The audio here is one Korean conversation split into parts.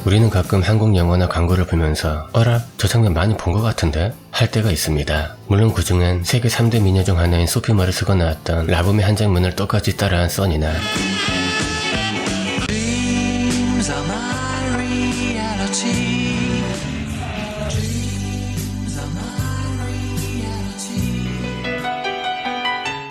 우리는 가끔 한국 영화나 광고를 보면서 어라? 저 장면 많이 본 것 같은데? 할 때가 있습니다. 물론 그중엔 세계 3대 미녀 중 하나인 소피 마르스가 나왔던 라붐의 한 장면을 똑같이 따라한 써니나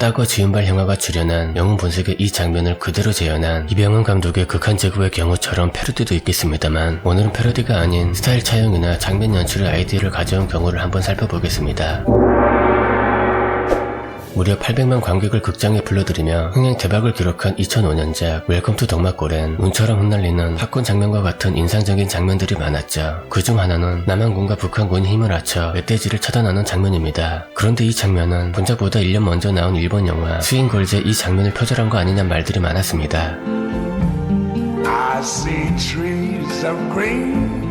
따거 지은발 형아가 출연한 영웅 본색의 이 장면을 그대로 재현한 이병헌 감독의 극한 제국의 경우처럼 패러디도 있겠습니다만 오늘은 패러디가 아닌 스타일 차용이나 장면 연출의 아이디어를 가져온 경우를 한번 살펴보겠습니다. 무려 800만 관객을 극장에 불러들이며 흥행 대박을 기록한 2005년작 웰컴 투 덕마골엔 운처럼 흩날리는 팝콘 장면과 같은 인상적인 장면들이 많았죠. 그중 하나는 남한군과 북한군이 힘을 합쳐 멧돼지를 처단하는 장면입니다. 그런데 이 장면은 본작보다 1년 먼저 나온 일본 영화 스윙걸즈의 이 장면을 표절한 거 아니냐는 말들이 많았습니다. I see trees of green.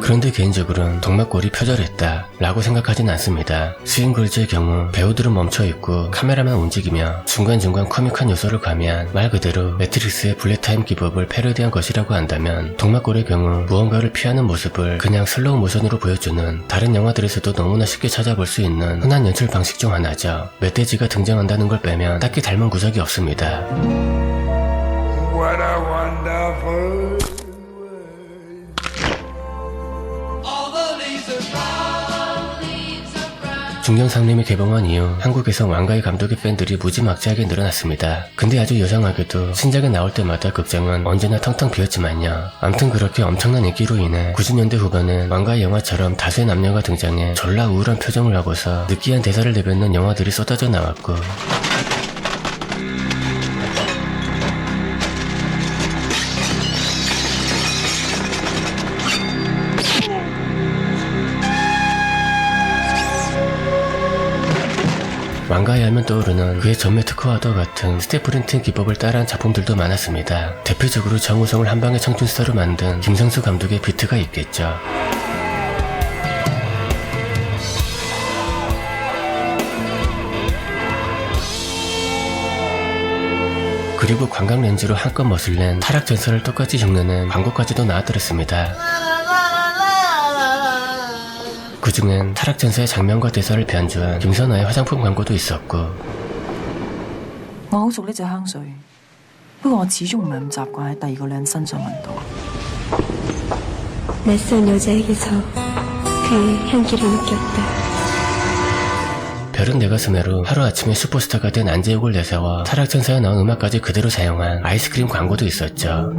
그런데 개인적으로는 덕마골이 표절했다 라고 생각하진 않습니다. 스윙걸즈의 경우 배우들은 멈춰있고 카메라만 움직이며 중간중간 코믹한 요소를 가미한 말 그대로 매트릭스의 블랙타임 기법을 패러디한 것이라고 한다면 덕마골의 경우 무언가를 피하는 모습을 그냥 슬로우 모션으로 보여주는 다른 영화들에서도 너무나 쉽게 찾아볼 수 있는 흔한 연출 방식 중 하나죠. 멧돼지가 등장한다는 걸 빼면 딱히 닮은 구석이 없습니다. What a wonderful 중경상림이 개봉한 이후 한국에서 왕가의 감독의 팬들이 무지막지하게 늘어났습니다. 근데 아주 요상하게도 신작이 나올 때마다 극장은 언제나 텅텅 비었지만요. 암튼 그렇게 엄청난 인기로 인해 90년대 후반엔 왕가의 영화처럼 다수의 남녀가 등장해 졸라 우울한 표정을 하고서 느끼한 대사를 내뱉는 영화들이 쏟아져 나왔고 왕가에 하면 떠오르는 그의 전매 특허와도 같은 스태프린팅 기법을 따라한 작품들도 많았습니다. 대표적으로 정우성을 한방의 청춘스타로 만든 김성수 감독의 비트가 있겠죠. 그리고 관광렌즈로 한껏 멋을낸 타락전설을 똑같이 흉내낸 광고까지도 나왔더랬습니다. 그중엔 타락전사의 장면과 대사를 변주한 김선아의 화장품 광고도 있었고 我好熟呢隻香水，不過我始終唔係咁習慣喺第二個女人身上聞到。 낯선 여자에게서 그 향기를 느꼈다. 별은 내 가슴에로 하루아침에 슈퍼스타가 된 안재욱을 내세워 타락전사에 나온 음악까지 그대로 사용한 아이스크림 광고도 있었죠.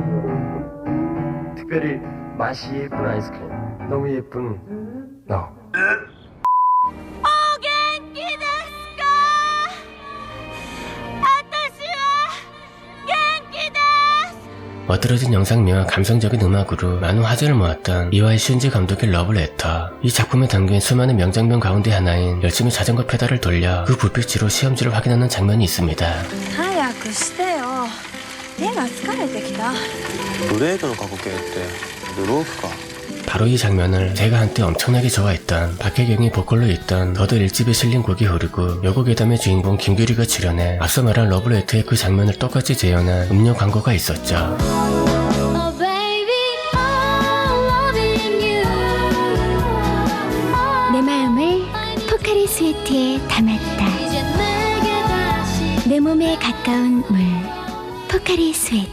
특별히 맛이 예쁜 아이스크림, 너무 예쁜 너. 멋들어진 영상미와 감성적인 음악으로 많은 화제를 모았던 이와이 슌지 감독의 러브레터. 이 작품에 담긴 수많은 명장면 가운데 하나인 열심히 자전거 페달을 돌려 그 불빛으로 시험지를 확인하는 장면이 있습니다. 早くしてよ。手が疲れてきた。ブレードの過去形ってブロークか。 바로 이 장면을 제가 한때 엄청나게 좋아했던 박혜경이 보컬로 있던 더더 1집에 실린 곡이 흐르고 여고괴담의 주인공 김규리가 출연해 앞서 말한 러브레터의 그 장면을 똑같이 재현한 음료 광고가 있었죠. 내 마음을 포카리 스웨트에 담았다. 내 몸에 가까운 물, 포카리 스웨트.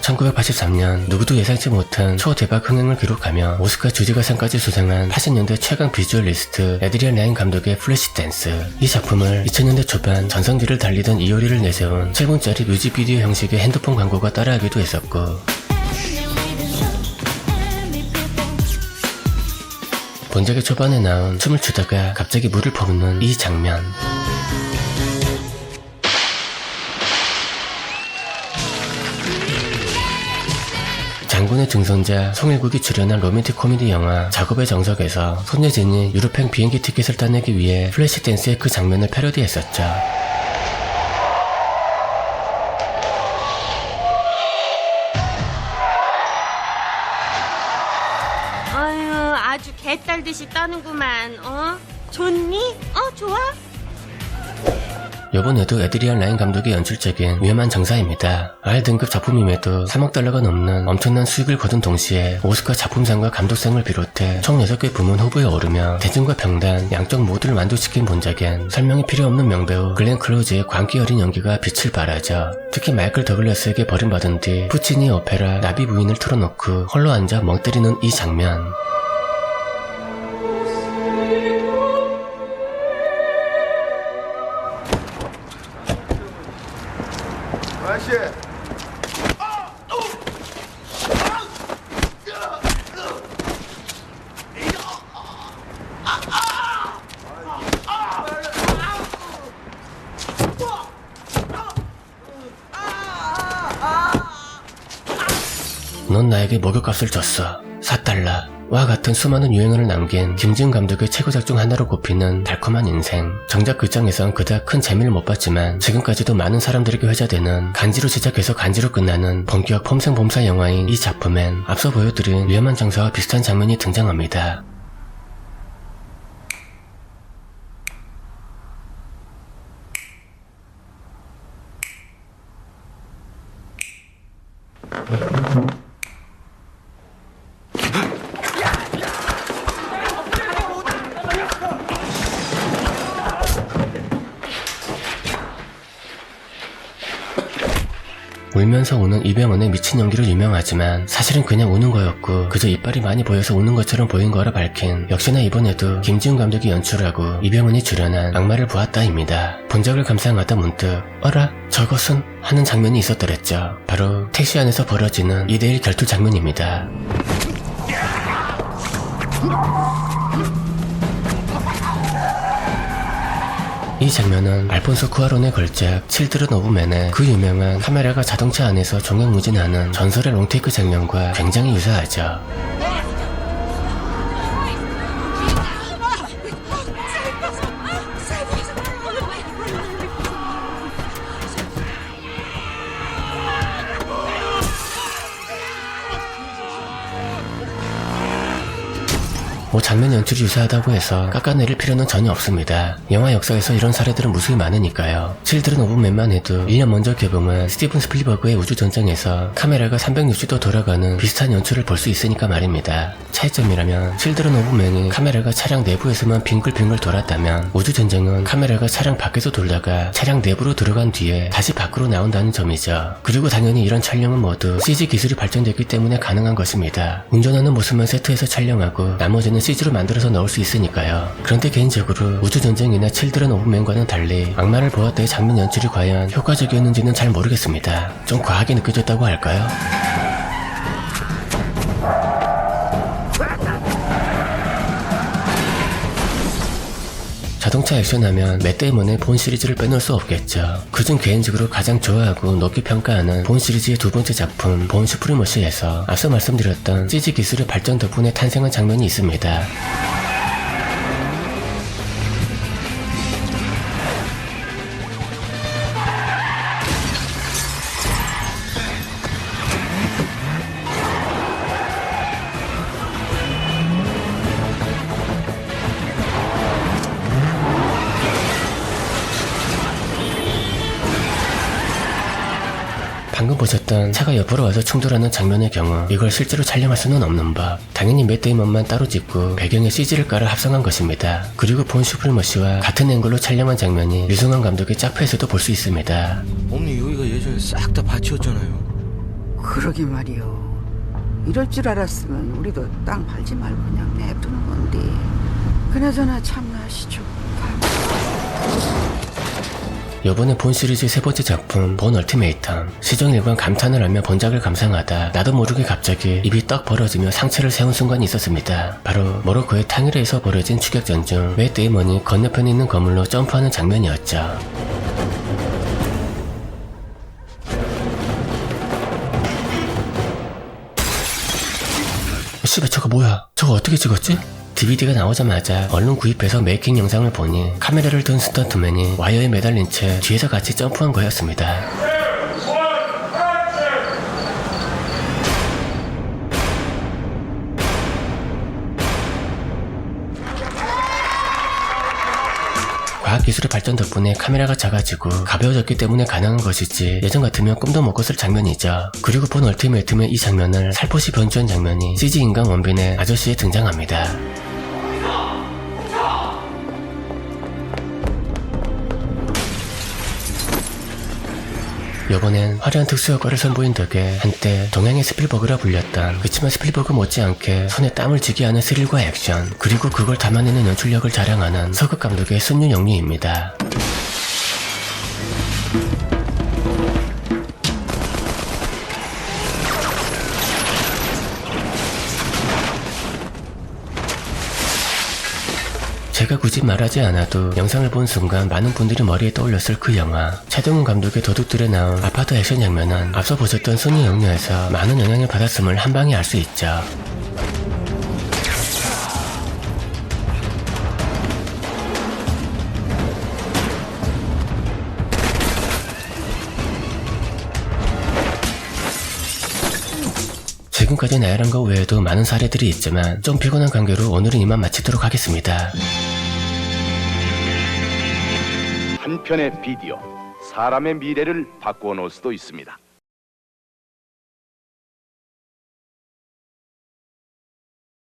1983년 누구도 예상치 못한 초대박 흥행을 기록하며 오스카 주제가상까지 수상한 80년대 최강 비주얼리스트 에드리안 라인 감독의 플래시댄스. 이 작품을 2000년대 초반 전성기를 달리던 이효리를 내세운 7분짜리 뮤직비디오 형식의 핸드폰 광고가 따라하기도 했었고 본작의 초반에 나온 춤을 추다가 갑자기 물을 퍼붓는 이 장면. 장군의 증손자 송일국이 출연한 로맨틱 코미디 영화 작업의 정석에서 손예진이 유럽행 비행기 티켓을 따내기 위해 플래시댄스의 그 장면을 패러디했었죠. 아유, 아주 개딸듯이 따는구만. 좋니? 좋아? 이번에도 에드리안 라인 감독의 연출적인 위험한 정사입니다. R등급 작품임에도 3억 달러가 넘는 엄청난 수익을 거둔 동시에 오스카 작품상과 감독상을 비롯해 총 6개 부문 후보에 오르며 대중과 평단 양쪽 모두를 만족시킨 본작엔 설명이 필요 없는 명배우 글렌 클로즈의 광기 어린 연기가 빛을 발하죠. 특히 마이클 더글라스에게 버림받은 뒤 푸치니 오페라 나비 부인을 틀어놓고 홀로 앉아 멍 때리는 이 장면. 넌 나에게 목욕값을 줬어. 4달러. 와 같은 수많은 유행어를 남긴 김지은 감독의 최고작 중 하나로 꼽히는 달콤한 인생. 정작 그 장에선 그닥 큰 재미를 못 봤지만 지금까지도 많은 사람들에게 회자되는 간지로 시작해서 간지로 끝나는 본격 폼생폼사 영화인 이 작품엔 앞서 보여드린 위험한 장사와 비슷한 장면이 등장합니다. 울면서 우는 이병헌의 미친 연기로 유명하지만 사실은 그냥 우는 거였고 그저 이빨이 많이 보여서 우는 것처럼 보인 거라 밝힌 역시나 이번에도 김지훈 감독이 연출하고 이병헌이 출연한 악마를 보았다입니다. 본작을 감상하다 문득 어라? 저것은? 하는 장면이 있었더랬죠. 바로 택시 안에서 벌어지는 2대1 결투 장면입니다. 이 장면은 알폰소 쿠아론의 걸작 칠드런 오브 맨의 그 유명한 카메라가 자동차 안에서 종횡무진하는 전설의 롱테이크 장면과 굉장히 유사하죠. 뭐 장면 연출이 유사하다고 해서 깎아내릴 필요는 전혀 없습니다. 영화 역사에서 이런 사례들은 무수히 많으니까요. 칠드런 오브 맨만 해도 1년 먼저 개봉한 스티븐 스필버그의 우주전쟁에서 카메라가 360도 돌아가는 비슷한 연출을 볼 수 있으니까 말입니다. 차이점이라면 칠드런 오브 맨이 카메라가 차량 내부에서만 빙글빙글 돌았다면 우주전쟁은 카메라가 차량 밖에서 돌다가 차량 내부로 들어간 뒤에 다시 밖으로 나온다는 점이죠. 그리고 당연히 이런 촬영은 모두 CG 기술이 발전됐기 때문에 가능한 것입니다. 운전하는 모습만 세트에서 촬영하고 나머지는 CG로 만들어서 넣을 수 있으니까요. 그런데 개인적으로 우주전쟁이나 칠드런 오브 맨과는 달리 악마를 보았다의 장면 연출이 과연 효과적이었는지는 잘 모르겠습니다. 좀 과하게 느껴졌다고 할까요? 자동차 액션하면 맷 데이먼의 본 시리즈를 빼놓을 수 없겠죠. 그중 개인적으로 가장 좋아하고 높게 평가하는 본 시리즈의 두 번째 작품 본 슈프리머시에서 앞서 말씀드렸던 CG 기술의 발전 덕분에 탄생한 장면이 있습니다. 방금 보셨던 차가 옆으로 와서 충돌하는 장면의 경우 이걸 실제로 촬영할 수는 없는 법. 당연히 맷 데이먼만 따로 찍고 배경에 CG를 깔아 합성한 것입니다. 그리고 본 슈프리머시와 같은 앵글로 촬영한 장면이 류승환 감독의 짝패에서도 볼 수 있습니다. 어머니 여기가 예전에 싹 다 밭이었잖아요. 그러게 말이요. 이럴 줄 알았으면 우리도 땅 팔지 말고 그냥 냅두는 건데. 그나저나 참나 시죠. 요번에 본 시리즈의 세 번째 작품 본 얼티메이텀. 시종일관 감탄을 하며 본작을 감상하다 나도 모르게 갑자기 입이 떡 벌어지며 상체를 세운 순간이 있었습니다. 바로 모로코의 탕이레에서 벌어진 추격전 중 맷 데이먼이 건너편에 있는 건물로 점프하는 장면이었죠. 씨발 저거 뭐야? 저거 어떻게 찍었지? DVD가 나오자마자 얼른 구입해서 메이킹 영상을 보니 카메라를 든 스턴트맨이 와이어에 매달린 채 뒤에서 같이 점프한 거였습니다. 과학기술의 발전 덕분에 카메라가 작아지고 가벼워졌기 때문에 가능한 것이지 예전 같으면 꿈도 못 꿨을 장면이죠. 그리고 본 얼티메이트의 이 장면을 살포시 변주한 장면이 CG 인간 원빈의 아저씨에 등장합니다. 요번엔 화려한 특수효과를 선보인 덕에 한때 동양의 스필버그라 불렸던, 그치만 스필버그 못지않게 손에 땀을 쥐게 하는 스릴과 액션, 그리고 그걸 담아내는 연출력을 자랑하는 서극 감독의 순유 영리입니다. 제가 굳이 말하지 않아도 영상을 본 순간 많은 분들이 머리에 떠올렸을 그 영화, 차동훈 감독의 도둑들에 나온 아파트 액션 장면은 앞서 보셨던 순위 영유에서 많은 영향을 받았음을 한방에 알 수 있죠. 지금까지 나열한 것 외에도 많은 사례들이 있지만 좀 피곤한 관계로 오늘은 이만 마치도록 하겠습니다. 한 편의 비디오, 사람의 미래를 바꾸어 놓을 수도 있습니다.